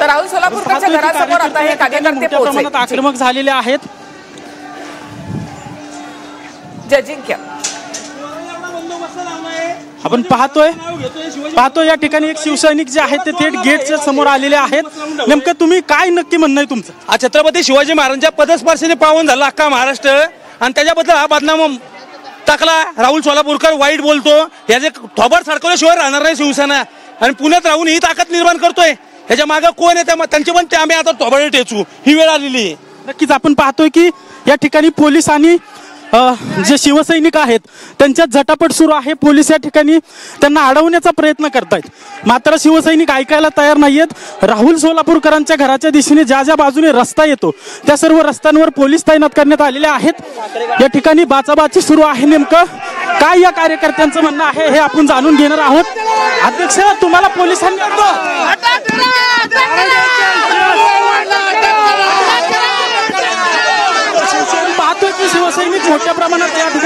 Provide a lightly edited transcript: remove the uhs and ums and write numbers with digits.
तर राहुल सोलापूरकरच्या घरासमोर आता हे कार्यकर्ते पोहोचले, आक्रमक झालेले आहेत. जजिंक्य आपण पाहतोय या ठिकाणी एक शिवसैनिक जे आहेत ते थेट गेटच्या समोर आलेले आहेत. नेमकं तुम्ही काय नक्की म्हणणं आहे तुमचं? छत्रपती शिवाजी महाराजांच्या पदस्पर्शाने पावन झाला अख्खा महाराष्ट्र आणि त्याच्याबद्दल हा बदनाम टाकला. राहुल सोलापूरकर वाईट बोलतो, याचे थोबाड सडकवल्याशिवाय राहणार नाही शिवसेना आणि पुण्यात राहून ही ताकद निर्माण करतोय. ह्याच्या मागे कोण आहे त्यांची पण ते आम्ही आता थोबाड टेचू ही वेळ आलेली आहे. नक्कीच आपण पाहतोय की या ठिकाणी पोलीस आणि जे शिवसैनिक आहेत त्यांच्यात झटापट सुरू आहे. पोलीस या ठिकाणी त्यांना अडवण्याचा प्रयत्न करतायत, मात्र शिवसैनिक ऐकायला तयार नाहीयेत. राहुल सोलापूरकरांच्या घराच्या दिशेने ज्या ज्या बाजूने रस्ता येतो त्या सर्व रस्त्यांवर पोलीस तैनात करण्यात आलेले आहेत. या ठिकाणी बाचाबाची सुरू आहे. नेमकं काय या कार्यकर्त्यांचं म्हणणं आहे हे आपण जाणून घेणार आहोत. अध्यक्ष, तुम्हाला पोलिसांनी पाहतोय की शिवसैनिक मोठ्या प्रमाणात या ठिकाणी